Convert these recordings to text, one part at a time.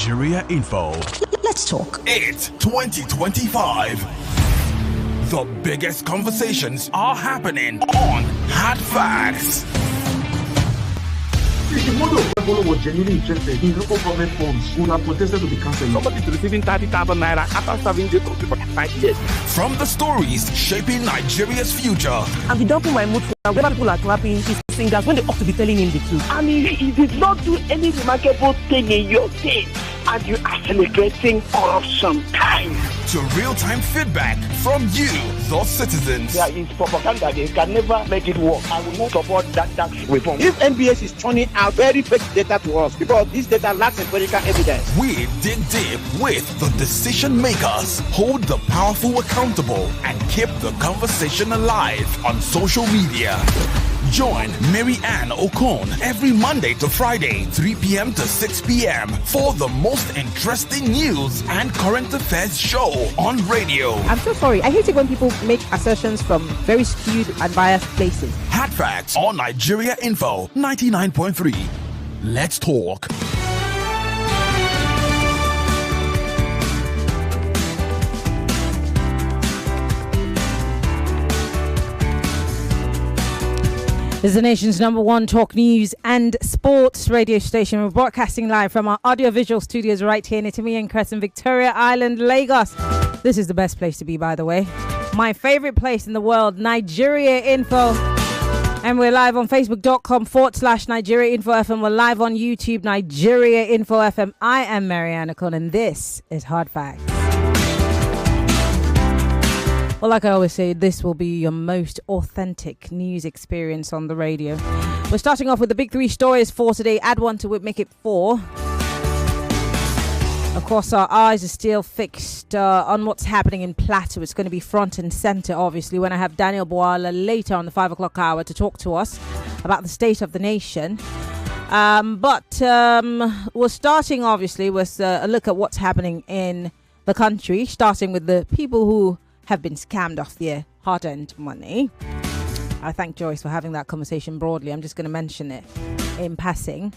Nigeria Info. Let's talk. It's 2025. The biggest conversations are happening on Hard Facts. If the model of Tompolo was genuinely interested in local government funds, would have protested to be cancelled. Somebody is receiving 30,000 naira after serving the country for 5 years. From the stories shaping Nigeria's future. I've been dumping my mood for whenever people are clapping his singers when they ought to be telling him the truth. I mean, he did not do any remarkable thing in your state, and you are celebrating corruption time. To real-time feedback from you, the citizens. There is propaganda. They can never make it work. I will not support that tax reform. If NBS is turning out very fake data to us, because this data lacks empirical evidence. We dig deep with the decision makers, hold the powerful accountable, and keep the conversation alive on social media. Join Maryann Okon every Monday to Friday, 3 p.m. to 6 p.m. for the most interesting news and current affairs show on radio. I'm so sorry. I hate it when people make assertions from very skewed and biased places. Hard Facts on Nigeria Info 99.3. Let's talk. This is the nation's #1 talk news and sports radio station. We're broadcasting live from our audiovisual studios right here in Itimi Crescent, Victoria Island, Lagos. This is the best place to be, by the way. My favorite place in the world, Nigeria Info. And we're live on Facebook.com/Nigeria Info FM. We're live on YouTube, Nigeria Info FM. I am Maryann Okon, and this is Hard Facts. Well, like I always say, this will be your most authentic news experience on the radio. We're starting off with the big 3 stories for today. Add 1 to it, make it 4. Of course, our eyes are still fixed on what's happening in Plateau. It's going to be front and center, obviously, when I have Tambuwal later on the 5 o'clock hour to talk to us about the state of the nation. But we're starting, obviously, with a look at what's happening in the country, starting with the people who have been scammed off their hard-earned money. I thank Joyce for having that conversation broadly. I'm just going to mention it in passing.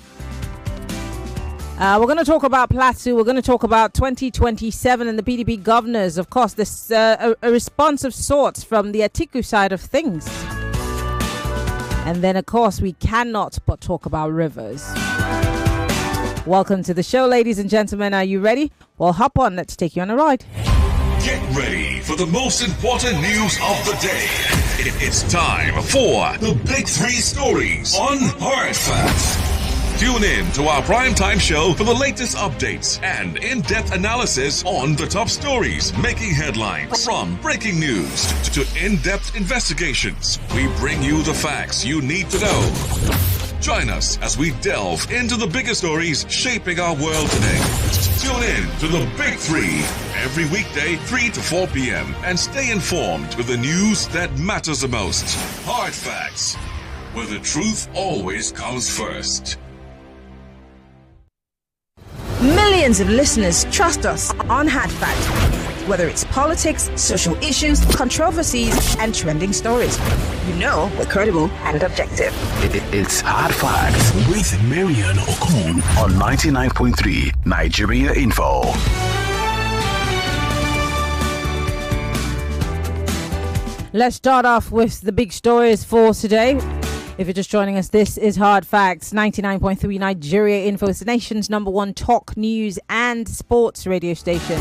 We're going to talk about Plateau. We're going to talk about 2027 and the PDP governors. Of course, this a response of sorts from the Atiku side of things. And then, of course, we cannot but talk about rivers. Welcome to the show, ladies and gentlemen. Are you ready? Well, hop on. Let's take you on a ride. Get ready for the most important news of the day. It's time for the Big 3 Stories on Hard Facts. Tune in to our primetime show for the latest updates and in-depth analysis on the top stories making headlines. From breaking news to in-depth investigations, we bring you the facts you need to know. Join us as we delve into the biggest stories shaping our world today. Tune in to the Big 3 every weekday 3 to 4 p.m. and stay informed with the news that matters the most. Hard Facts, where the truth always comes first. Millions of listeners trust us on Hard Facts. Whether it's politics, social issues, controversies, and trending stories. You know we're credible and objective. It's Hard Facts with Maryann Okon on 99.3 Nigeria Info. Let's start off with the big stories for today. If you're just joining us, this is Hard Facts, 99.3 Nigeria Info. It's the nation's #1 talk news and sports radio station.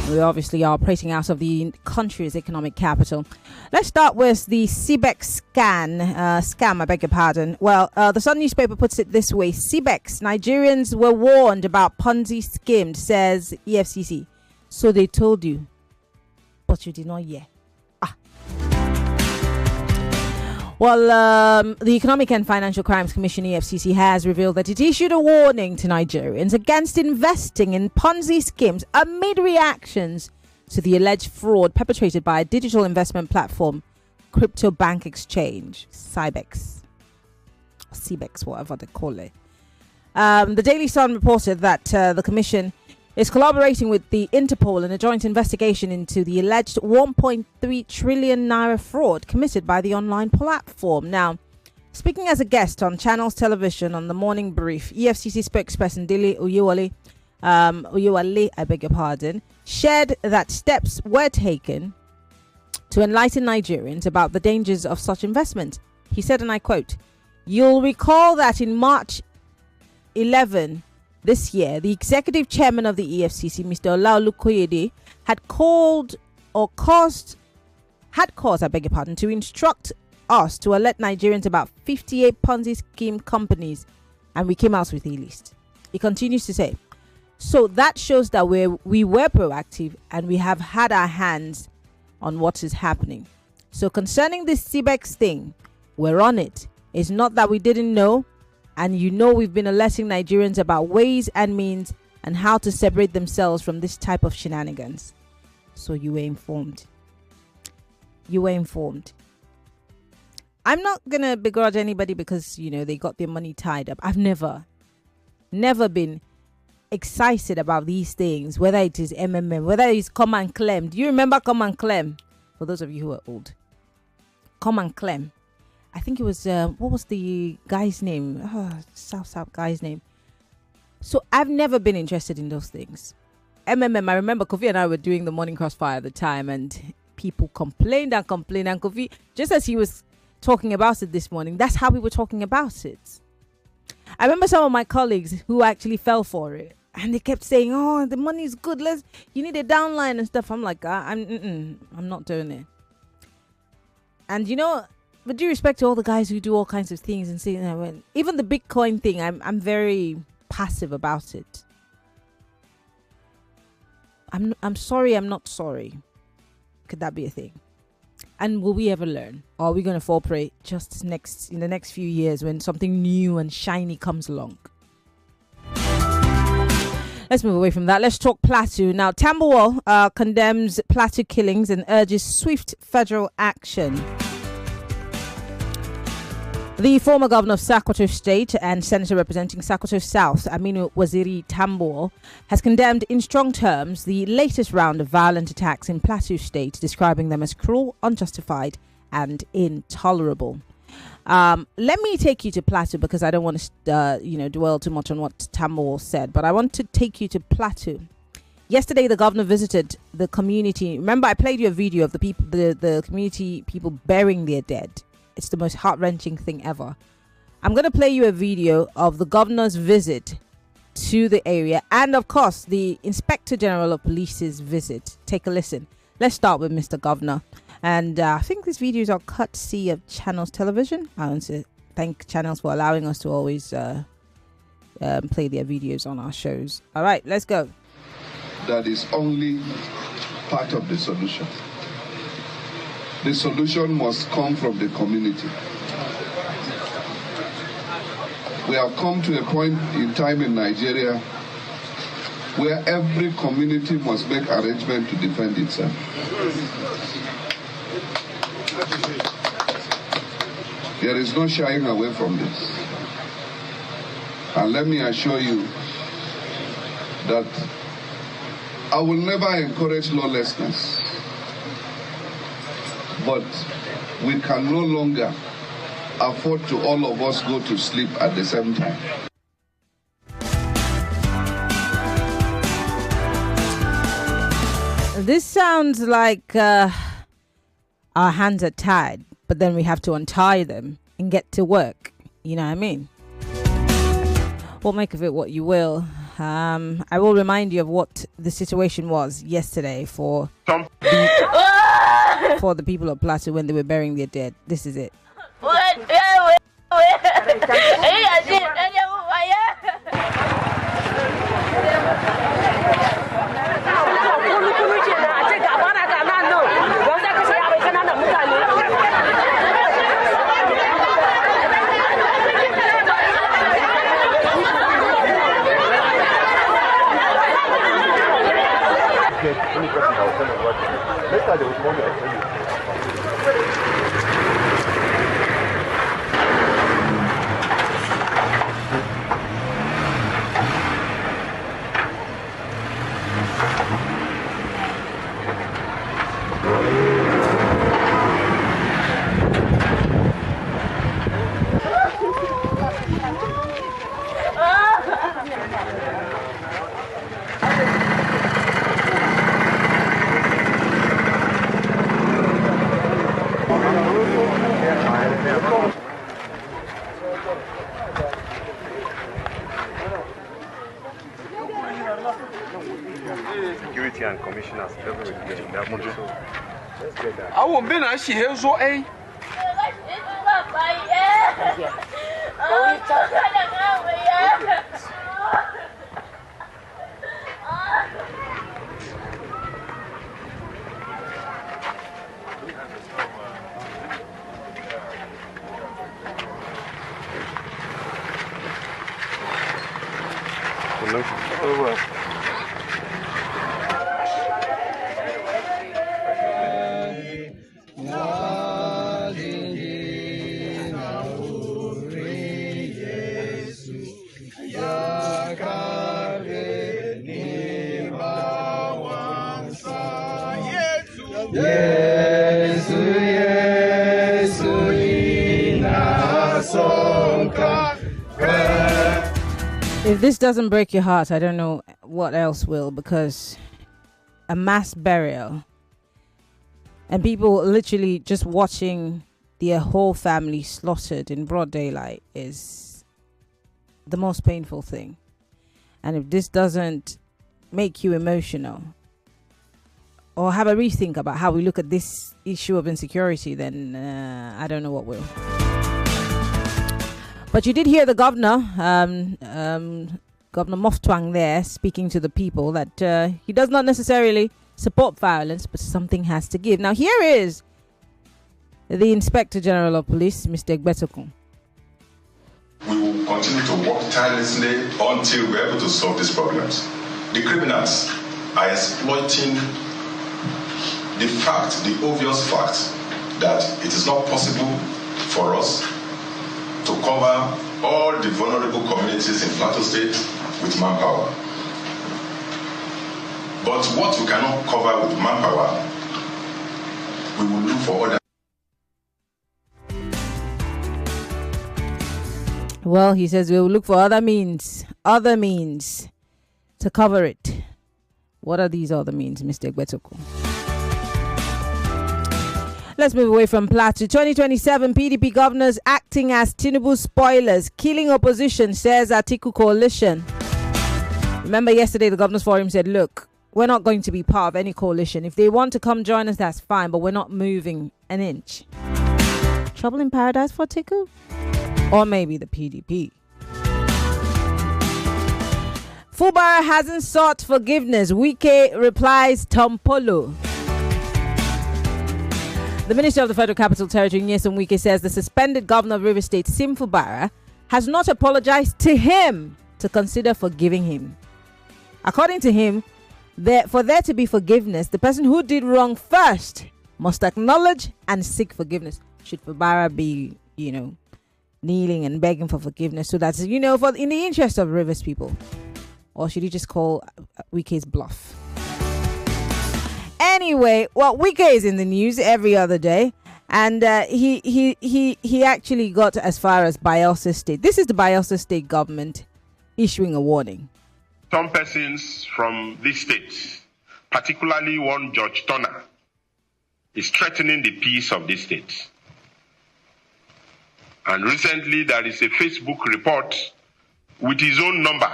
We obviously are operating out of the country's economic capital. Let's start with the CBEX scam, I beg your pardon. Well, the Sun newspaper puts it this way. CBEX, Nigerians were warned about Ponzi scheme, says EFCC. So they told you, but you did not hear. Well, the Economic and Financial Crimes Commission, EFCC, has revealed that it issued a warning to Nigerians against investing in Ponzi schemes amid reactions to the alleged fraud perpetrated by a digital investment platform, crypto bank exchange, CBEX, whatever they call it. The Daily Sun reported that the Commission is collaborating with the Interpol in a joint investigation into the alleged 1.3 trillion naira fraud committed by the online platform. Now, speaking as a guest on Channels Television on the Morning Brief, EFCC spokesperson Dele Oyewole Oyewale, I beg your pardon, shared that steps were taken to enlighten Nigerians about the dangers of such investment. He said, and I quote, "You'll recall that in March 11 this year, the executive chairman of the EFCC, Mr. Olaolu Koyede, had caused, I beg your pardon, to instruct us to alert Nigerians about 58 Ponzi scheme companies, and we came out with a list." He continues to say, so that shows that we were proactive and we have had our hands on what is happening. So concerning this CBEX thing, we're on it. It's not that we didn't know, and we've been alerting Nigerians about ways and means and how to separate themselves from this type of shenanigans. So you were informed. You were informed. I'm not gonna begrudge anybody because they got their money tied up. I've never been excited about these things, whether it is MMM, whether it's come and claim. Do you remember come and claim? For those of you who are old, come and claim. I think it was what was the guy's name? South guy's name. So I've never been interested in those things. MMM, I remember Kofi and I were doing the morning crossfire at the time, and people complained, and Kofi, just as he was talking about it this morning, that's how we were talking about it. I remember some of my colleagues who actually fell for it, and they kept saying, "Oh, the money is good. You need a downline and stuff." I'm like, I'm not doing it. And with due respect to all the guys who do all kinds of things and saying, even the Bitcoin thing, I'm very passive about it. I'm sorry, I'm not sorry. Could that be a thing? And will we ever learn? Or are we going to fall prey just in the next few years when something new and shiny comes along? Let's move away from that. Let's talk Plateau. Now, Tambuwal condemns Plateau killings and urges swift federal action. The former governor of Sokoto State and senator representing Sokoto South, Aminu Waziri Tambuwal, has condemned in strong terms the latest round of violent attacks in Plateau State, describing them as cruel, unjustified, and intolerable. Let me take you to Plateau because I don't want to, dwell too much on what Tambuwal said, but I want to take you to Plateau. Yesterday, the governor visited the community. Remember, I played you a video of the people, the community people burying their dead. It's the most heart-wrenching thing ever. I'm going to play you a video of the governor's visit to the area and, of course, the Inspector General of Police's visit. Take a listen. Let's start with Mr. Governor. And I think these videos are courtesy of Channels Television. I want to thank Channels for allowing us to always play their videos on our shows. All right, let's go. That is only part of the solution. The solution must come from the community. We have come to a point in time in Nigeria where every community must make arrangements to defend itself. There is no shying away from this. And let me assure you that I will never encourage lawlessness. But we can no longer afford to all of us go to sleep at the same time. This sounds like our hands are tied, but then we have to untie them and get to work. You know what I mean? Well, make of it what you will. I will remind you of what the situation was yesterday for the people of Plateau when they were burying their dead. This is it. Security and commissioners everywhere. So let's get that. I won't be nice. She has so a. If this doesn't break your heart, I don't know what else will, because a mass burial and people literally just watching their whole family slaughtered in broad daylight is the most painful thing. And if this doesn't make you emotional or have a rethink about how we look at this issue of insecurity, then I don't know what will. But you did hear the governor, Governor Moftwang there, speaking to the people that he does not necessarily support violence, but something has to give. Now, here is the Inspector General of Police, Mr. Okon. We will continue to work tirelessly until we're able to solve these problems. The criminals are exploiting the obvious fact that it is not possible for us to cover all the vulnerable communities in Plateau State with manpower. But what we cannot cover with manpower, we will look for other. Well, he says we will look for other means to cover it. What are these other means, Mr. Okon? Let's move away from Plateau. 2027 PDP governors acting as Tinubu spoilers, killing opposition, says Atiku coalition. Remember yesterday the Governors Forum said, look, we're not going to be part of any coalition. If they want to come join us, that's fine, but we're not moving an inch. Trouble in paradise for Atiku? Or maybe the PDP. Fubara hasn't sought forgiveness. Wike replies Tompolo. The Minister of the Federal Capital Territory, Wike, says the suspended governor of Rivers State, Fubara, has not apologized to him to consider forgiving him. According to him, for there to be forgiveness, the person who did wrong first must acknowledge and seek forgiveness. Should Fubara be, kneeling and begging for forgiveness so that's, in the interest of Rivers people? Or should he just call Wike's bluff? Anyway, Wike is in the news every other day, and he actually got as far as Bayelsa State. This is the Bayelsa State government issuing a warning. Some persons from this state, particularly one George Turner, is threatening the peace of this state. And recently there is a Facebook report with his own number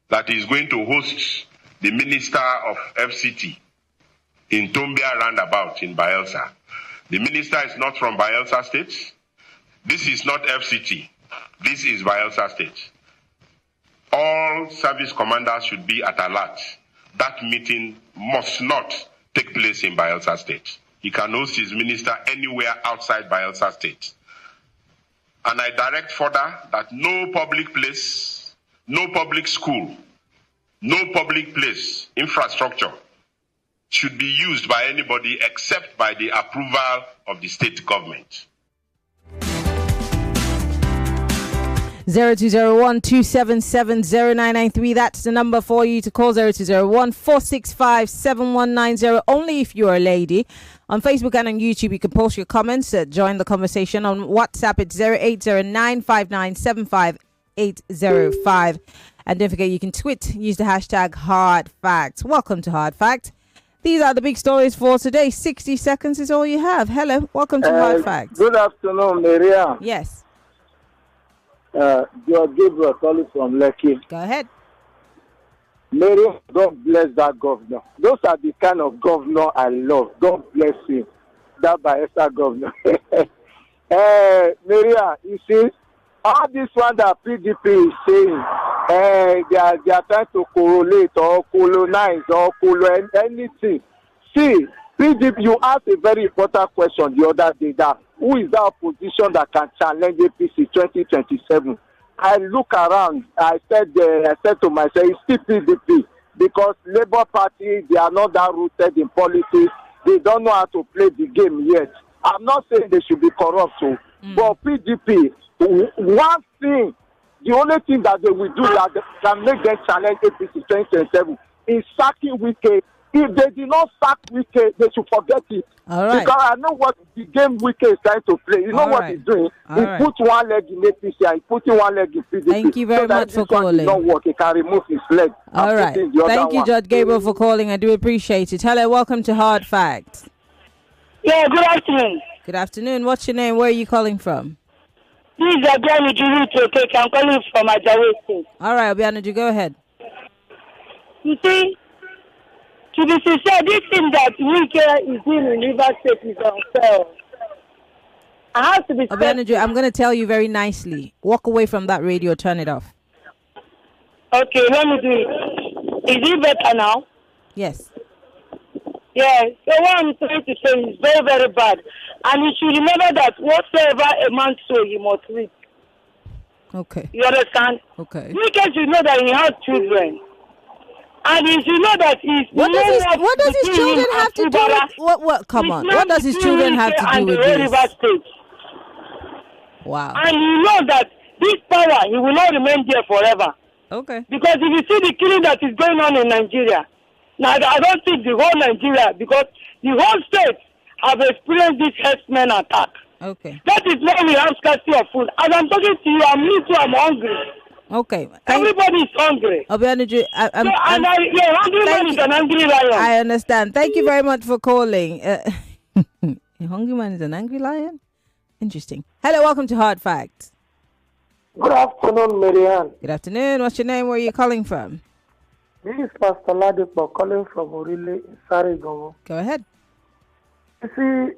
that is going to host the Minister of FCT in Tombia roundabout in Bayelsa. The minister is not from Bayelsa State. This is not FCT. This is Bayelsa State. All service commanders should be at alert. That meeting must not take place in Bayelsa State. He can host his minister anywhere outside Bayelsa State. And I direct further that no public place, no public school, no public place, infrastructure, should be used by anybody except by the approval of the state government. 0201-277-0993. That's the number for you to call. 0201-465-7190. Only if you're a lady. On Facebook and on YouTube, you can post your comments. Join the conversation. On WhatsApp, it's 08095975-805. And don't forget, you can tweet. Use the hashtag HardFacts. Welcome to Hard Fact. These are the big stories for today. 60 seconds is all you have. Hello, welcome to Hard Facts. Good afternoon, Maryann. Yes. George Gabriel calling from Lekki. Go ahead. Mary, God bless that governor. Those are the kind of governor I love. God bless him. That Bayelsa governor. Maryann, you see, all this one that PDP is saying, they are trying to correlate or colonize or anything. See, PDP, you asked a very important question the other day, that who is that opposition that can challenge APC 2027? I look around, I said to myself, it's still PDP, because Labour Party, they are not that rooted in politics. They don't know how to play the game yet. I'm not saying they should be corrupt, but PDP, one thing, the only thing that they will do that can make them challenge APC 2027 is sacking Wike. If they did not sack Wike, they should forget it. All right. Because I know what the game Wike is trying to play. You know what he's doing? He put one leg in APC and he putting one leg in PDP. Thank you very much for calling. Not work. He can remove his leg. All right. Thank you, Judge Gabriel, for calling. I do appreciate it. Hello, welcome to Hard Facts. Yeah, good afternoon. Good afternoon. What's your name? Where are you calling from? This is Abiyanuju. I'm calling from Ajawe State. All right, Abiyanuju, go ahead. You see, to be sincere, this thing that Wike is doing in River State is unfair. I have to be Abiyanuju, I'm going to tell you very nicely. Walk away from that radio, turn it off. Okay, let me do it. Is it better now? Yes. Yeah, so what I'm trying to say is very, very bad. And you should remember that whatsoever a man sows, he must reap. Okay. You understand? Okay. Wike should know that he has children. And he should know that he's... What does his children have to do with... What, come on. What does his children have to do with this? Wow. And he knows that this power, he will not remain there forever. Okay. Because if you see the killing that is going on in Nigeria, now I don't think the whole Nigeria, because the whole state have experienced this herdsmen attack. Okay. That is why we have scarcity of food. As I'm talking to you, I'm me too, I'm hungry. Okay. Everybody is hungry. Abiyanuju, hungry man is an angry lion. I understand. Thank you very much for calling. A hungry man is an angry lion? Interesting. Hello, welcome to Hard Facts. Good afternoon, Maryann. Good afternoon. What's your name? Where are you calling from? This is Pastor Ladipo calling from Orile in Sarigomo. Go ahead. You see,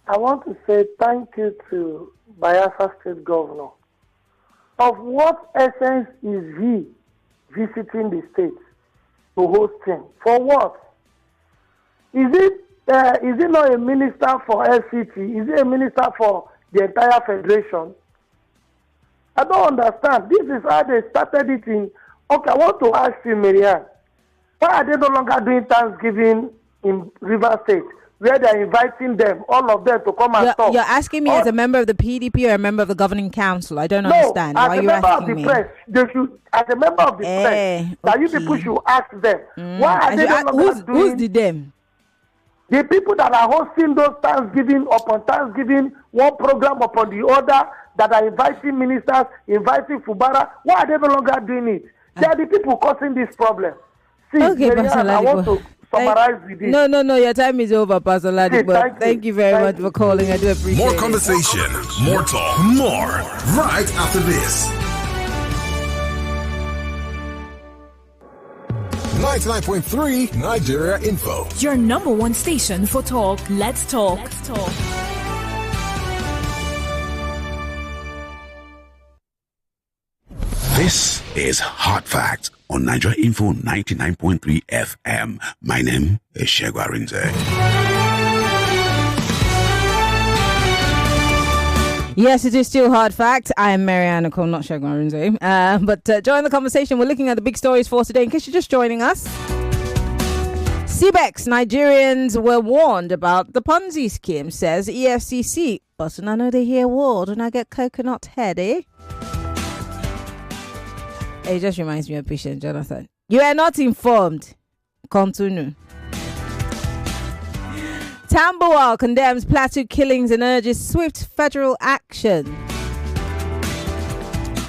I want to say thank you to Bayelsa State Governor. Of what essence is he visiting the state to host him? For what? Is it not a minister for FCT? Is it a minister for the entire federation? I don't understand. This is how they started it in. Okay, I want to ask you, Maryann, why are they no longer doing Thanksgiving in River State, where they're inviting them, all of them, to come and talk? You're asking me as a member of the PDP or a member of the governing council? I don't understand. Why are you asking me? Press, they should, as a member of the press, that you people should ask them. Why are they no longer doing... Who's the them? The people that are hosting those Thanksgiving upon Thanksgiving, one program upon the other, that are inviting ministers, inviting Fubara, why are they no longer doing it? They are the people causing this problem. See, okay, Maryann, I want to summarize with this. No, your time is over, Pastor Ladipo. Thank you very much for calling. I do appreciate it. More conversation, more talk, more right after this. 99.3 Nigeria Info. Your number one station for talk. Let's talk. This is Hard Facts on Nigeria Info 99.3 FM. My name is Shegwa Rinze. Yes, it is still Hard Fact. I am Maryann Okon, not Shegwa Rinze. But join the conversation. We're looking at the big stories for today. In case you're just joining us, CBEX Nigerians were warned about the Ponzi scheme, says EFCC. But I know they hear word when I get coconut head, eh? It just reminds me of Patient Jonathan. You are not informed. Continue. Tambuwal condemns Plateau killings and urges swift federal action.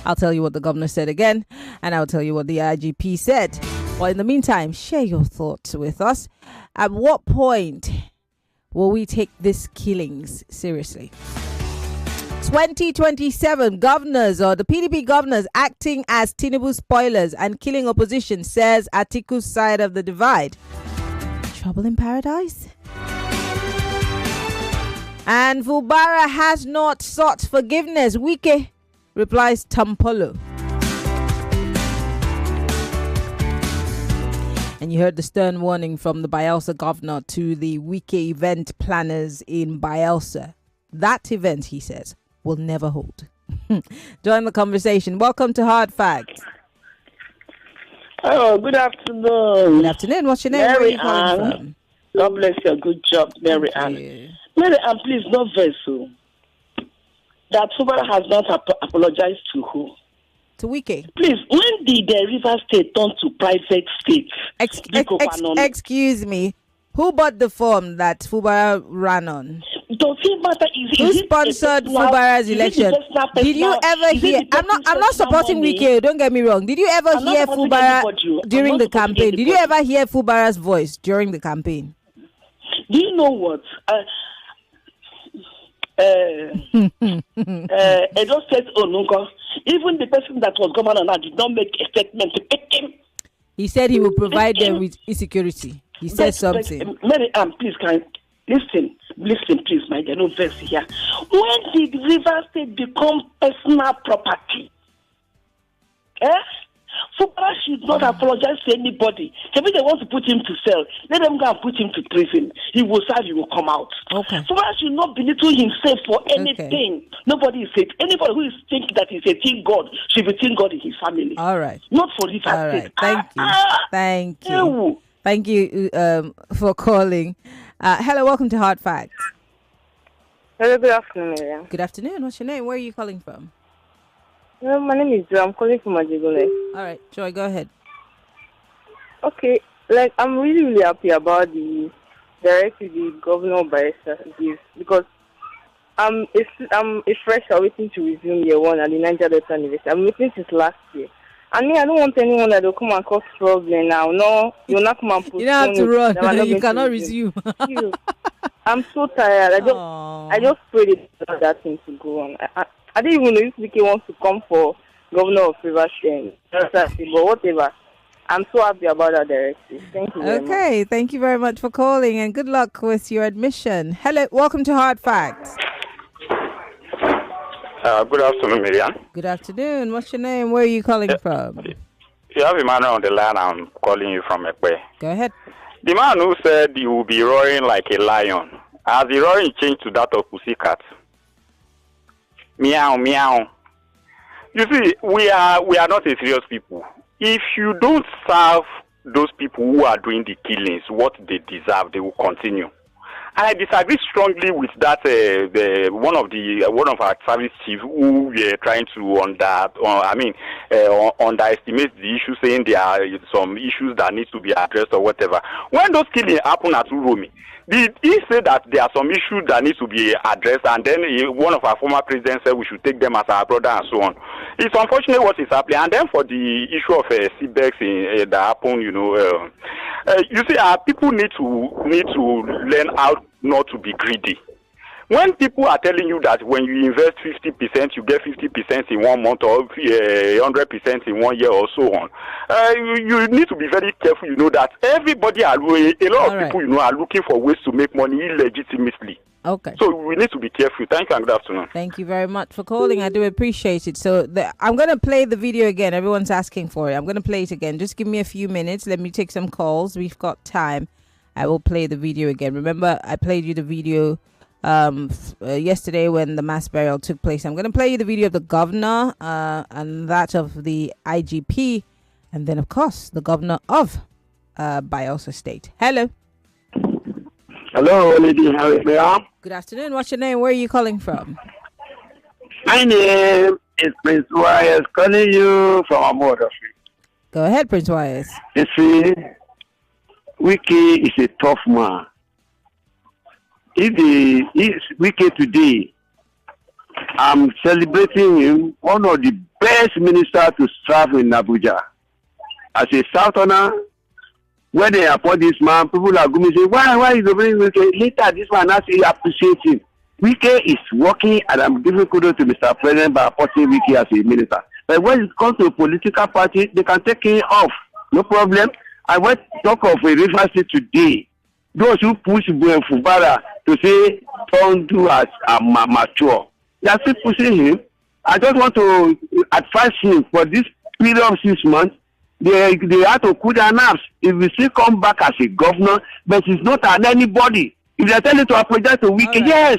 I'll tell you what the governor said again, and I'll tell you what the IGP said. Well, in the meantime, share your thoughts with us. At what point will we take these killings seriously? 2027 governors or the PDP governors acting as Tinubu spoilers and killing opposition, says Atiku's side of the divide. Trouble in paradise? And Fubara has not sought forgiveness. Wike replies Tompolo. And you heard the stern warning from the Bayelsa governor to the Wike event planners in Bayelsa. That event, he says, will never hold. Join the conversation. Welcome to Hard Facts. Oh, good afternoon. Good afternoon. What's your name? Where are you calling from? God bless you. Good job, Maryann. Maryann, please, not vessel. That Fubara has not apologized to who? To Wike. Please, when did the River State turn to private states? Excuse me. Who bought the form that Fubara ran on? Does it matter? Who sponsored Fubara's election? Did you ever hear? I'm not supporting Wike. Don't get me wrong. Did you ever hear Fubara during the campaign? Did you ever hear Fubara's voice during the campaign? Do you know what? Edo State Onunko, even the person that was governor now did not make a statement to pick him. He said he will provide them with insecurity. He said something. Maryann, please, listen, please, my dear, no verse here. When did River State become personal property? Fubara should not apologize to anybody. Maybe they want to put him to cell. Let them go and put him to prison. He will serve, he will come out. Okay. Fubara should not belittle himself for anything. Okay. Nobody is it. Anybody who is thinking that he's a teen God should be teen God in his family. All right. Not for River State. All right. Thank you. Thank you for calling. Hello, welcome to Hard Facts. Hello, good afternoon, Maryann. Good afternoon. What's your name? Where are you calling from? My name is Joy. I'm calling from Ajigole. All right, Joy, go ahead. Okay, I'm really happy about the directive the governor Bayelsa gives, because I'm a fresher waiting to resume year one at the Niger Delta University. I'm waiting since last year. And me, I don't want anyone that will come and cause problem now. No, you'll not come and postpone. You don't have to run. You cannot resume. I'm so tired. I just pray that thing to go on. I didn't even know if Wike wants to come for governor of River State, but whatever. I'm so happy about that directive. Thank you very much. Okay, thank you very much for calling and good luck with your admission. Hello, welcome to Hard Facts. Good afternoon, Maryann. Good afternoon. What's your name? Where are you calling from? You have a man on the line. I'm calling you from Ekpe. Go ahead. The man who said he will be roaring like a lion. Has the roaring changed to that of pussycat? Meow, meow. You see, we are not a serious people. If you don't serve those people who are doing the killings what they deserve, they will continue. And I disagree strongly with that. One of our service chiefs who were trying to underestimate the issue, saying there are some issues that need to be addressed or whatever. When those killings happen at Uromi, did he say that there are some issues that need to be addressed, and then one of our former presidents said we should take them as our brother and so on? It's unfortunate what is happening. And then for the issue of CBEX that happened, you see, our people need to learn how not to be greedy. When people are telling you that when you invest 50%, you get 50% in 1 month or 100% in 1 year or so on, you need to be very careful. You know that everybody, a lot of people, are looking for ways to make money illegitimately. Okay. So we need to be careful. Thank you and good afternoon. Thank you very much for calling. I do appreciate it. So I'm going to play the video again. Everyone's asking for it. I'm going to play it again. Just give me a few minutes. Let me take some calls. We've got time. I will play the video again. Remember, I played you the video yesterday when the mass burial took place. I'm going to play you the video of the governor and that of the IGP, and then of course the governor of Bayelsa State. Hello. Hello, lady. How are you? Good afternoon. What's your name? Where are you calling from? My name is Prince Wise, calling you from Amoda. Go ahead, Prince Wise. You see, Wike is a tough man. If Wike today, I'm celebrating him, one of the best ministers to serve in Abuja. As a Southerner, when they appoint this man, people are going to say, why is the Wike? Later, this man has to appreciate him. Wike is working, and I'm giving kudos to Mr. President by appointing Wike as a minister. But when it comes to a political party, they can take him off. No problem. I want to talk of a River State today. Those who push Fubara to say don't do as mature, they are still pushing him. I just want to advise him for this period of 6 months. They have to cool their nerves. If we still come back as a governor, but it's not an anybody. If they tell you to apologize to Wike, yes,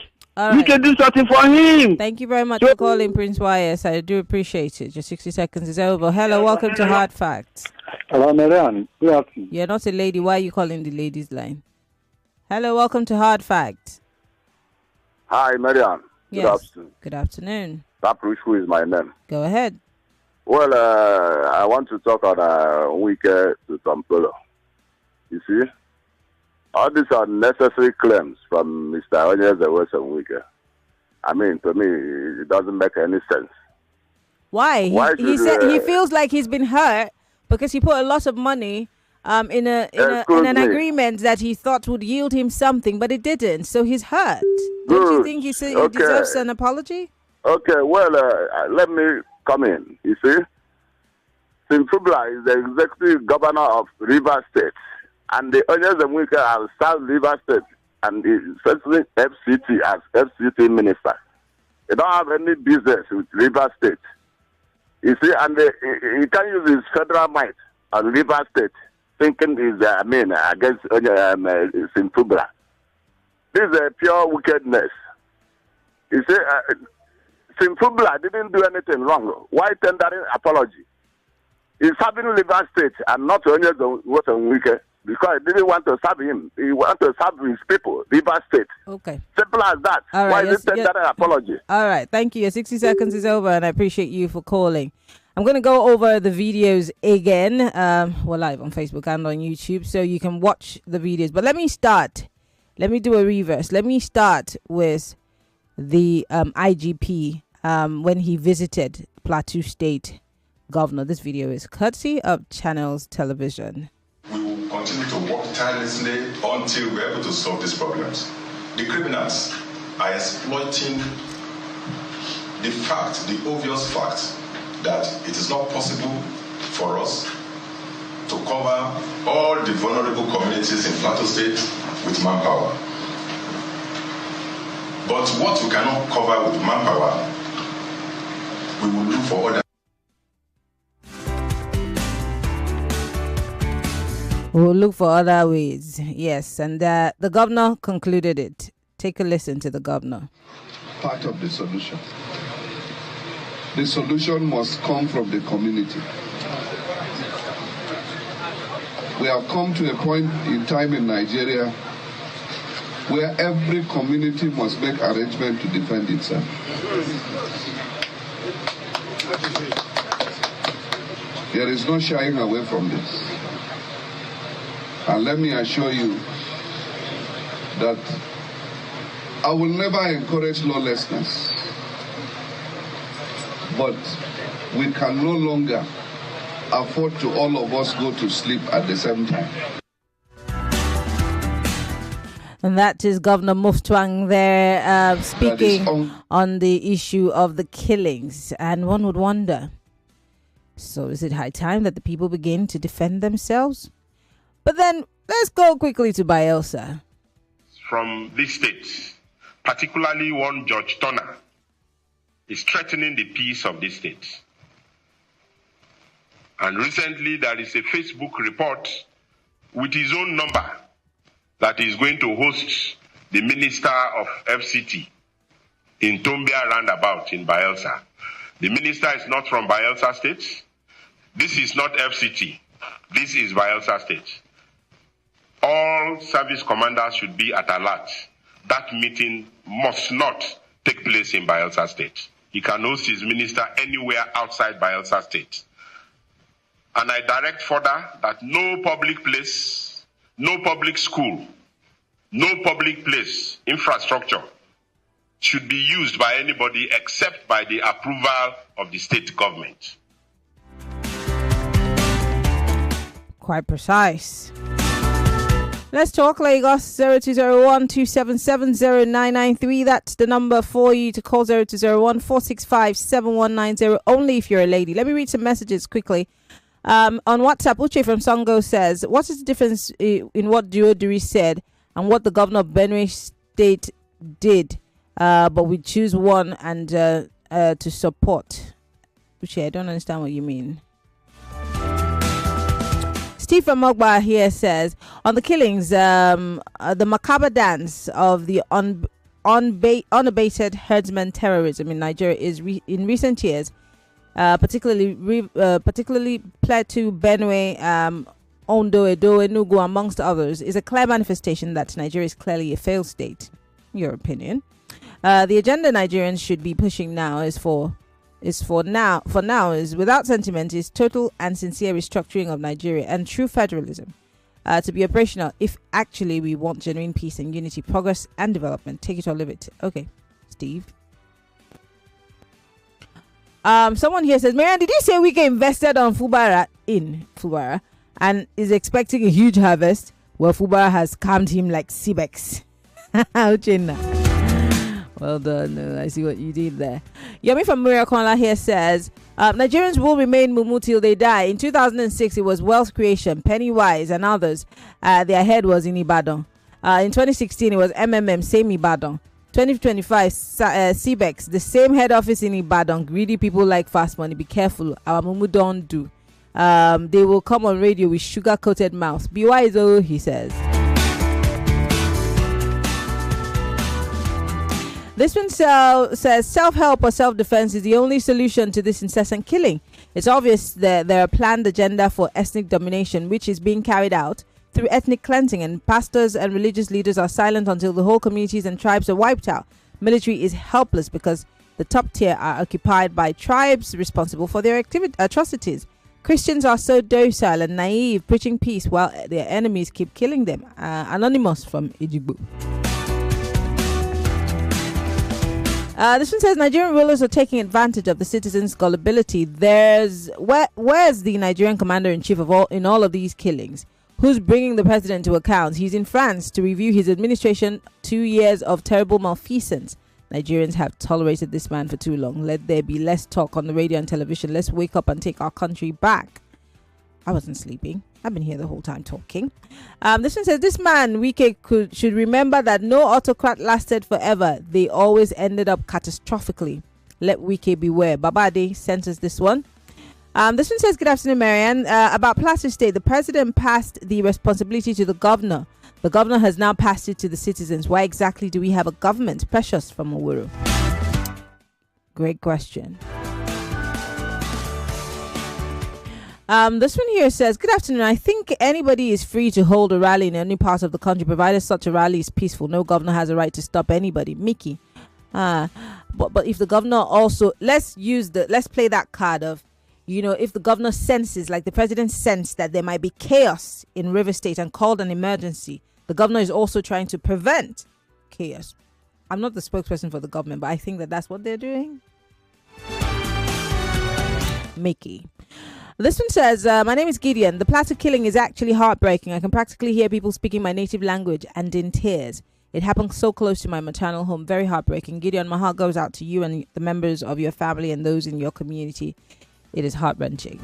we can do something for him. Thank you very much for calling, Prince YS. I do appreciate it. Just 60 seconds is over. Hello, welcome to Hard Facts. Hello, Maryann. Good afternoon. You're not a lady. Why are you calling the ladies' line? Hello, welcome to Hard Facts. Hi, Maryann. Yes. Good afternoon. Good afternoon. Taprushku is my name. Go ahead. Well, I want to talk on Wike to Tompolo. You see, all these are necessary claims from Mr. Onyeze and Wike. I mean, to me, it doesn't make any sense. Why? He said he feels like he's been hurt because he put a lot of money in an agreement that he thought would yield him something, but it didn't. So he's hurt. Don't you think he deserves an apology? Okay, well, let me come in. You see, Fubara is the executive governor of River State, and the Onyeze and Wike have served River State and especially FCT as FCT minister. They don't have any business with River State. You see, and he can use his federal might on River State, thinking is against Fubara. This is a pure wickedness. You see, Fubara didn't do anything wrong. Why tendering apology? He's serving River State and not Onyeze and Wike because he didn't want to serve him. He wanted to serve his people, River State. Okay. Simple as that. All right, why is it tendering apology? All right. Thank you. Your 60 seconds is over, and I appreciate you for calling. I'm going to go over the videos again. We're live on Facebook and on YouTube, so you can watch the videos. But let me start. Let me do a reverse. Let me start with the IGP when he visited Plateau State Governor. This video is courtesy of Channels Television. We will continue to work tirelessly until we're able to solve these problems. The criminals are exploiting the obvious fact that it is not possible for us to cover all the vulnerable communities in Plateau State with manpower. But what we cannot cover with manpower, we will look for other. We'll look for other ways. Yes, and the governor concluded it. Take a listen to the governor. Part of the solution. The solution must come from the community. We have come to a point in time in Nigeria where every community must make arrangements to defend itself. There is no shying away from this. And let me assure you that I will never encourage lawlessness. But we can no longer afford to all of us go to sleep at the same time. And that is Governor Muftwang there speaking on the issue of the killings. And one would wonder, so is it high time that the people begin to defend themselves? But then let's go quickly to Bayelsa. From this state, particularly one Judge Turner, is threatening the peace of this state. And recently there is a Facebook report with his own number that is going to host the Minister of FCT in Tombia roundabout in Bayelsa. The minister is not from Bayelsa State. This is not FCT. This is Bayelsa State. All service commanders should be at alert. That meeting must not take place in Bayelsa State. He can host his minister anywhere outside Bayelsa State. And I direct further that no public place, no public school, no public place, infrastructure should be used by anybody except by the approval of the state government. Quite precise. Let's talk Lagos 0201 277 0993. That's the number for you to call 0201 465 7190. Only if you're a lady. Let me read some messages quickly. On WhatsApp, Uche from Songo says, what is the difference in what Duoduri said and what the governor of Benue State did? But we choose one and to support. Uche, I don't understand what you mean. Steve from Mogba here says, on the killings, the macabre dance of the unabated herdsman terrorism in Nigeria is in recent years, particularly Plateau, Benue, Ondo, Edo, Enugu, amongst others, is a clear manifestation that Nigeria is clearly a failed state. Your opinion? The agenda Nigerians should be pushing now is without sentiment, is total and sincere restructuring of Nigeria and true federalism to be operational if actually we want genuine peace and unity, progress and development. Take it or leave it. Okay, Steve. Someone here says, Maryann, did you say Wike invested on Fubara and is expecting a huge harvest? Well, Fubara has calmed him like CBEX. Well done. I see what you did there. Yomi from Maryann Okon here says, Nigerians will remain mumu till they die. In 2006, it was wealth creation, Pennywise and others. Their head was in Ibadan. In 2016, it was MMM, same Ibadan. 2025, CBEX, the same head office in Ibadan. Greedy people like fast money. Be careful. Our mumu don't do. They will come on radio with sugar-coated mouths. Be wise, oh, he says. This one says self-help or self-defense is the only solution to this incessant killing. It's obvious that there are planned agenda for ethnic domination, which is being carried out through ethnic cleansing, and pastors and religious leaders are silent until the whole communities and tribes are wiped out. Military is helpless because the top tier are occupied by tribes responsible for their atrocities. Christians are so docile and naive, preaching peace while their enemies keep killing them. Anonymous from Ejigbo. This one says Nigerian rulers are taking advantage of the citizens' gullibility. Where's the Nigerian commander-in-chief in all of these killings? Who's bringing the president to account? He's in France to review his administration. 2 years of terrible malfeasance. Nigerians have tolerated this man for too long. Let there be less talk on the radio and television. Let's wake up and take our country back. I wasn't sleeping. I've been here the whole time talking. This one says, this man, Wike, should remember that no autocrat lasted forever. They always ended up catastrophically. Let Wike beware. Babade sent us this one. This one says, good afternoon, Maryann. About Plateau State, the president passed the responsibility to the governor. The governor has now passed it to the citizens. Why exactly do we have a government? Precious from Owuru. Great question. This one here says, good afternoon. I think anybody is free to hold a rally in any part of the country, provided such a rally is peaceful. No governor has a right to stop anybody. Mickey. But if the governor also, let's play that card of, if the governor senses, like the president sensed that there might be chaos in River State and called an emergency, the governor is also trying to prevent chaos. I'm not the spokesperson for the government, but I think that's what they're doing. Mickey. This one says, my name is Gideon. The Plateau killing is actually heartbreaking. I can practically hear people speaking my native language and in tears. It happened so close to my maternal home. Very heartbreaking. Gideon, my heart goes out to you and the members of your family and those in your community. It is heart-wrenching.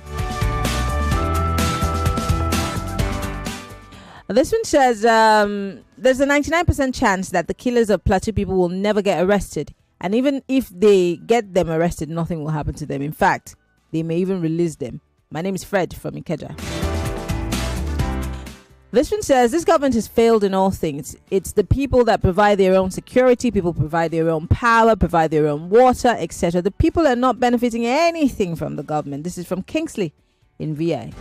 This one says, there's a 99% chance that the killers of Plateau people will never get arrested. And even if they get them arrested, nothing will happen to them. In fact, they may even release them. My name is Fred from Ikeja. This one says, this government has failed in all things. It's the people that provide their own security. People provide their own power, provide their own water, etc. The people are not benefiting anything from the government. This is from Kingsley in VI.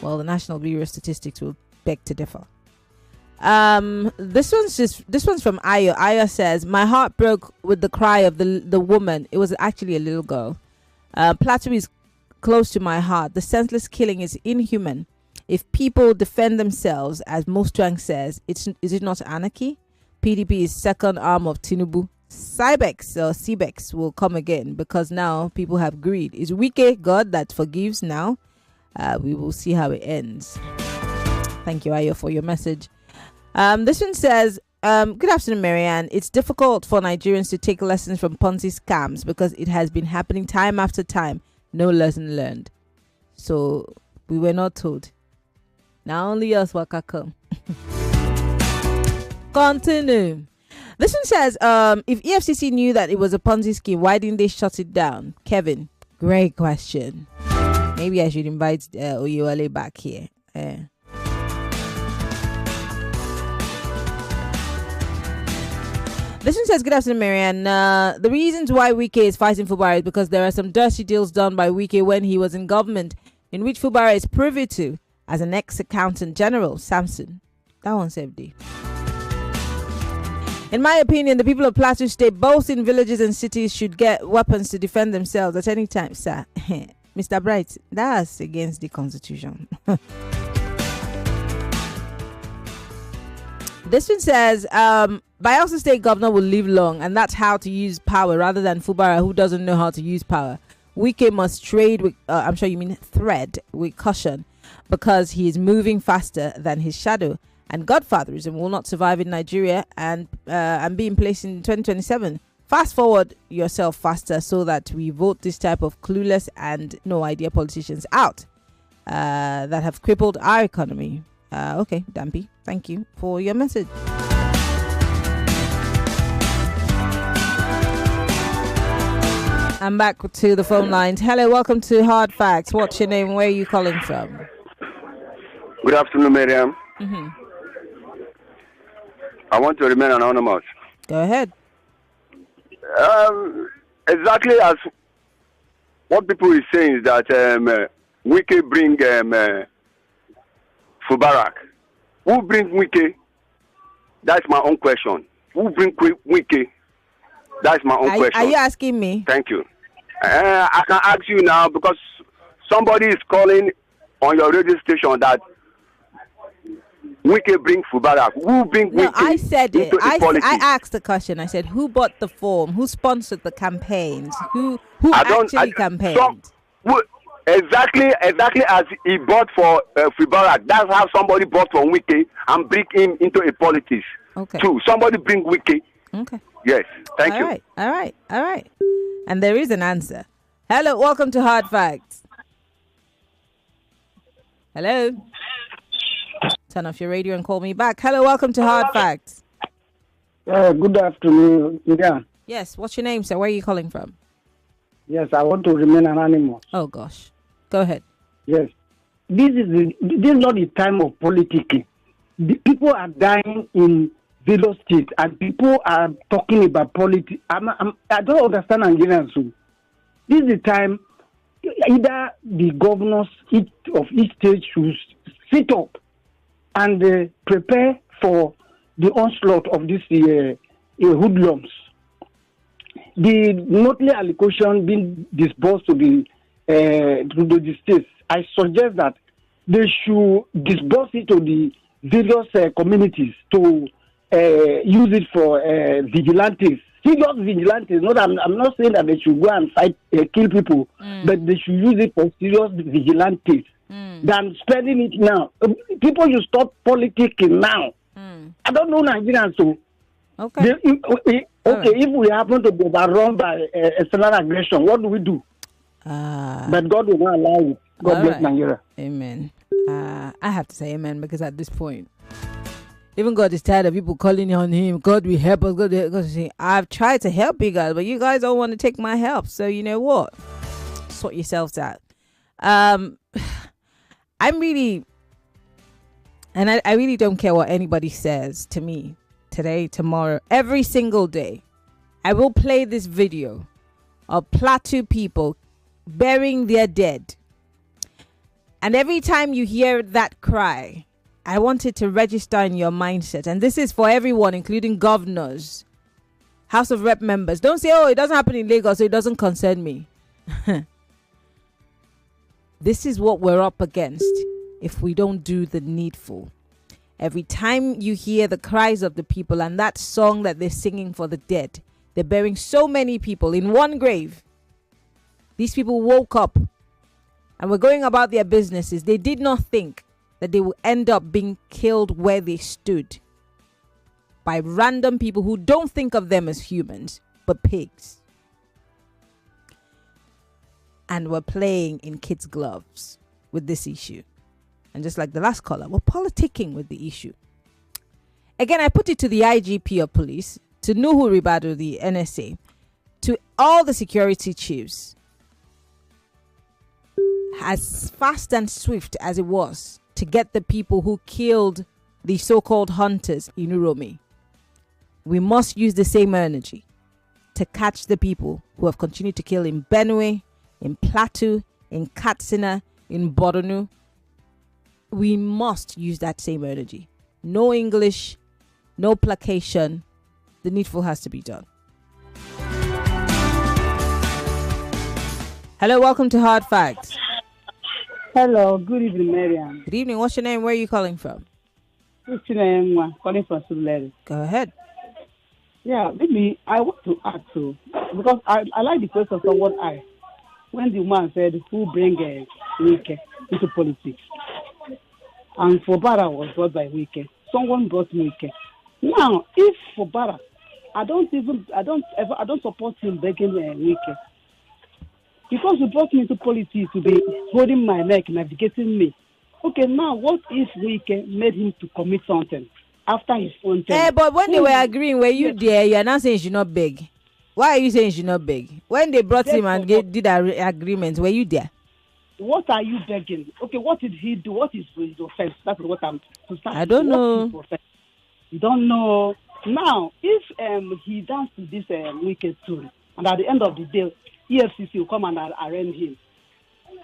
Well, the National Bureau of Statistics will beg to differ. This one's from Ayo. Ayo says, my heart broke with the cry of the woman. It was actually a little girl. Plateau is close to my heart. The senseless killing is inhuman. If people defend themselves, as Mostrang says, is it not anarchy? PDP is second arm of Tinubu. CBEX will come again because now people have greed. Is Wike God that forgives now? We will see how it ends. Thank you, Ayo, for your message. This one says, good afternoon, Maryann. It's difficult for Nigerians to take lessons from Ponzi scams because it has been happening time after time. No lesson learned. So we were not told. Now only us waka come. Continue. This one says, if EFCC knew that it was a Ponzi scheme, why didn't they shut it down? Kevin, great question. Maybe I should invite Oyewale back here. This one says, good afternoon, Maryann. The reasons why Wike is fighting Fubara is because there are some dirty deals done by Wike when he was in government, in which Fubara is privy to as an ex-accountant general. Samson. That one's FD. In my opinion, the people of Plateau State, both in villages and cities, should get weapons to defend themselves at any time, sir. Mr. Bright, that's against the Constitution. This one says, Bayelsa State governor will live long, and that's how to use power rather than Fubara, who doesn't know how to use power. Wike must trade with, I'm sure you mean thread, with caution, because he is moving faster than his shadow. And godfatherism will not survive in Nigeria and be in place in 2027. Fast forward yourself faster so that we vote this type of clueless and no idea politicians out that have crippled our economy. Okay, Dampy, thank you for your message. I'm back to the phone lines. Hello, welcome to Hard Facts. What's your name? Where are you calling from? Good afternoon, Maryann. Mm-hmm. I want to remain anonymous. Go ahead. Exactly as what people is saying is that Wike bring Fubara. Who bring Wike? That's my own question. Who bring Wike? That's my own question. Are you asking me? Thank you. I can ask you now because somebody is calling on your radio station that Wike bring Fubara. Who bring Wike? No, I said it. I asked the question. I said, who bought the form? Who sponsored the campaigns? Who actually campaigned? Exactly as he bought for Fubara. That's how somebody bought for Wike and bring him into a politics. Okay. Too. Somebody bring Wike. Okay. Yes. Thank you. All right. And there is an answer. Hello, welcome to Hard Facts. Hello. Turn off your radio and call me back. Hello, welcome to Hard Facts. Good afternoon, Maryann. Yes, what's your name, sir? Where are you calling from? Yes, I want to remain anonymous. Oh, gosh. Go ahead. Yes. This is not the time of politicking. The people are dying in various states, and people are talking about politics. I don't understand Nigerians. So this is the time either the governors of each state should sit up and prepare for the onslaught of this hoodlums. The monthly allocation being disbursed to the states, I suggest that they should disburse it to the various communities to use it for vigilantes. Serious vigilantes. I'm not saying that they should go and fight, kill people, but they should use it for serious vigilantes than spending it now. People should stop politicking now. I don't know Nigerians, so okay. If we happen to be overrun by external aggression, what do we do? But God will not allow it. God bless Nigeria. Amen. I have to say amen because at this point, even God is tired of people calling on him. God will help us. God will help us. I've tried to help you guys, but you guys don't want to take my help. So you know what? Sort yourselves out. I'm really, and I really don't care what anybody says to me today, tomorrow, every single day. I will play this video of Plateau people burying their dead. And every time you hear that cry, I want it to register in your mindset. And this is for everyone, including governors, House of Rep members. Don't say, oh, it doesn't happen in Lagos, so it doesn't concern me. This is what we're up against if we don't do the needful. Every time you hear the cries of the people and that song that they're singing for the dead, they're burying so many people in one grave. These people woke up and were going about their businesses. They did not think that they will end up being killed where they stood by random people who don't think of them as humans, but pigs. And we're playing in kids' gloves with this issue. And just like the last caller, we're politicking with the issue. Again, I put it to the IGP of police, to Nuhu Ribadu, the NSA, to all the security chiefs, as fast and swift as it was to get the people who killed the so-called hunters in Uromi. We must use the same energy to catch the people who have continued to kill in Benue, in Plateau, in Katsina, in Borno. We must use that same energy. No English, no placation. The needful has to be done. Hello, welcome to Hard Facts. Hello, good evening, Maryann. Good evening. What's your name? Where are you calling from? Calling from Sudbury. Go ahead. Yeah, maybe I want to ask you, because I like the question of what when the woman said, who bring Wike into politics? And Fubara was brought by Wike. Someone brought Wike. Now, if Fubara, I don't support him begging Wike. Because you brought me into politics to be holding my neck, navigating me. Okay, now what if Wike made him to commit something after his own term? Hey, but when they were agreeing, were you there? You are not saying you should not beg. Why are you saying you should not beg? When they brought him and did an agreement, were you there? What are you begging? Okay, what did he do? What is his offense? That's what I'm to start. I don't know. You don't know. Now, if he danced to this Wike tune, and at the end of the day, EFCC will come and arraign him,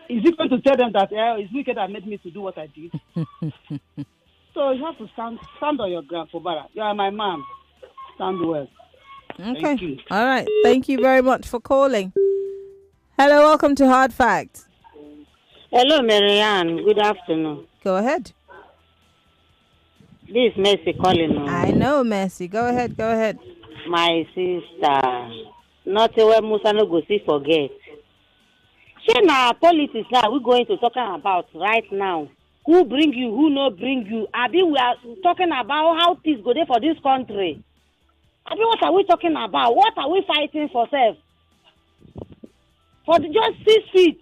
is he going to tell them that it's Wike that made me to do what I did? So you have to stand on your ground, Fubara. You are my man. Stand well. Okay. Thank you. All right. Thank you very much for calling. Hello, welcome to Hard Facts. Hello, Maryann. Good afternoon. Go ahead. This is Mercy calling. I know, Mercy. Go ahead. My sister. Not where Musa no go see forget. She na politics now we're going to talking about right now. Who bring you, who no bring you? Abi, we are talking about how peace go there for this country. Abi, what are we talking about? What are we fighting for, self? For just 6 feet.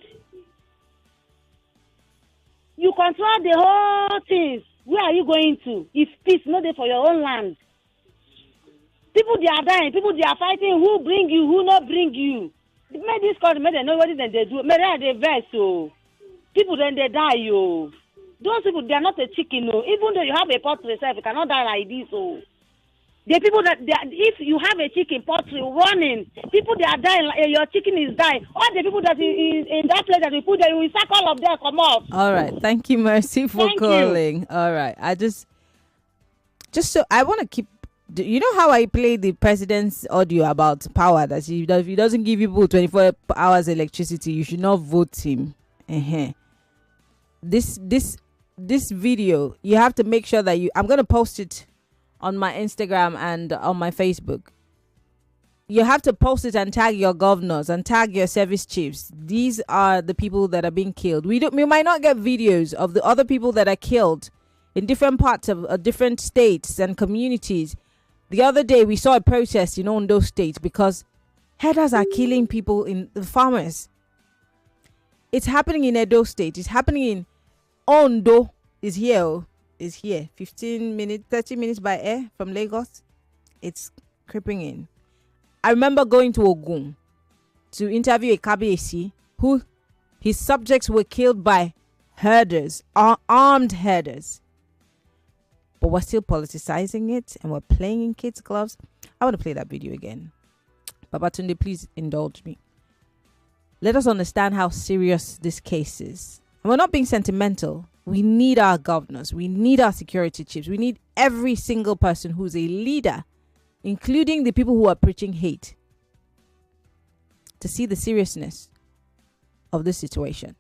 You control the whole things. Where are you going to? If peace not there for your own land. People they are dying. People they are fighting. Who bring you? Who not bring you? Make this country, make them know what it is they do. Make them they vex. So people then they die. Yo, those people they are not a chicken. No, even though you have a poultry yourself, you cannot die like this. So the people that if you have a chicken poultry running, people they are dying. Like, your chicken is dying. All the people that in that place that we put there, we sack all of them. Come off. All right. Thank you, Mercy, for calling. All right. I just so I want to keep. You know how I play the president's audio about power, that if he doesn't give people 24 hours electricity, you should not vote him. This video, you have to make sure that I'm going to post it on my Instagram and on my Facebook. You have to post it and tag your governors and tag your service chiefs. These are the people that are being killed. We might not get videos of the other people that are killed in different parts of different states and communities. The other day, we saw a protest in Ondo State because herders are killing people, in the farmers. It's happening in Edo State. It's happening in Ondo. Is here. 15 minutes, 30 minutes by air from Lagos. It's creeping in. I remember going to Ogun to interview a Kabiyesi who his subjects were killed by herders, armed herders. But we're still politicizing it and we're playing in kids' gloves. I want to play that video again. Babatunde, please indulge me. Let us understand how serious this case is. And we're not being sentimental. We need our governors. We need our security chiefs. We need every single person who's a leader, including the people who are preaching hate, to see the seriousness of this situation.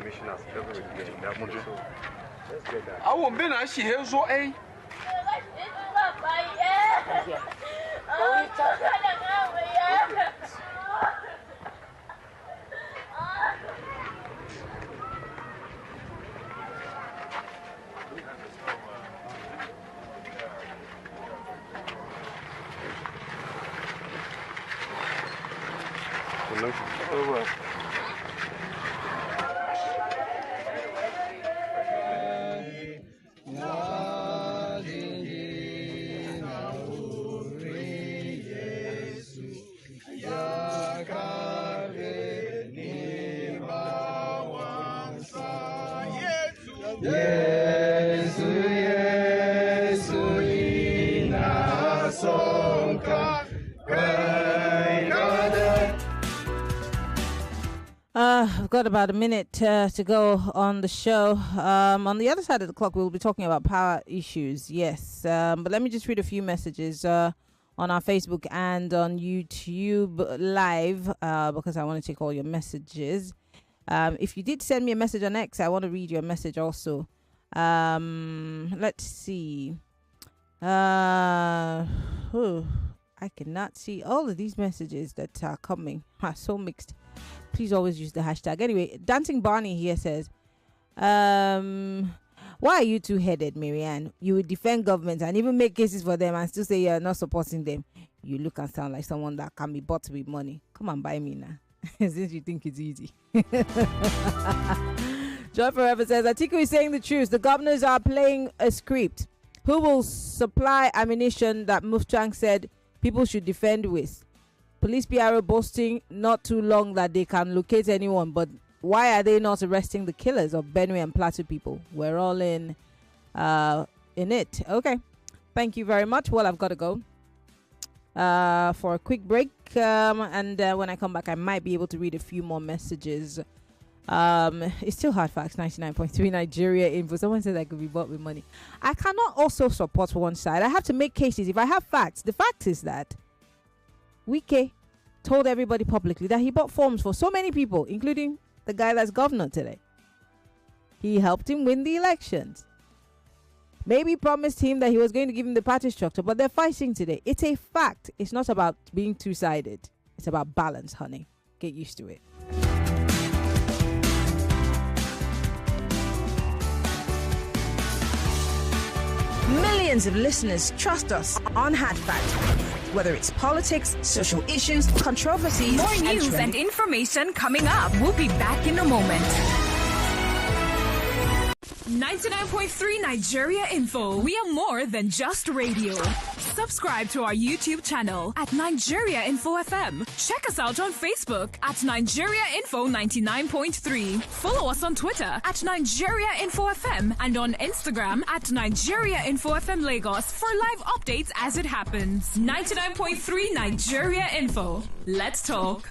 commissioners everywhere in that money. So let's get that. I won't be na she here so eh. I've got about a minute to go on the show. On the other side of the clock, we'll be talking about power issues. Yes, but let me just read a few messages on our Facebook and on YouTube Live because I want to take all your messages. If you did send me a message on X, I want to read your message also. Let's see. I cannot see all of these messages that are coming. So mixed. Please always use the hashtag. Anyway, Dancing Barney here says, why are you two-headed, Maryann? You would defend government and even make cases for them and still say you're not supporting them. You look and sound like someone that can be bought with money. Come and buy me now. Since you think it's easy. Joy Forever says, Atiku is saying the truth. The governors are playing a script. Who will supply ammunition that Mufchang said people should defend with? Police PRO boasting not too long that they can locate anyone, but why are they not arresting the killers of Benue and Plateau people? We're all in it. Okay. Thank you very much. Well, I've got to go for a quick break. And when I come back, I might be able to read a few more messages. It's still Hard Facts 99.3 Nigeria info. Someone said I could be bought with money. I cannot also support one side. I have to make cases. If I have facts, the fact is that Wike told everybody publicly that he bought forms for so many people, including the guy that's governor today. He helped him win the elections. Maybe promised him that he was going to give him the party structure, but they're fighting today. It's a fact. It's not about being two-sided. It's about balance, honey. Get used to it. Millions of listeners trust us on Hard Fact. Whether it's politics, social issues, controversies, more news and information coming up. We'll be back in a moment. 99.3 Nigeria Info. We are more than just radio. Subscribe to our YouTube channel at Nigeria Info FM. Check us out on Facebook at Nigeria Info 99.3. Follow us on Twitter at Nigeria Info FM and on Instagram at Nigeria Info FM Lagos for live updates as it happens. 99.3 Nigeria Info. Let's talk.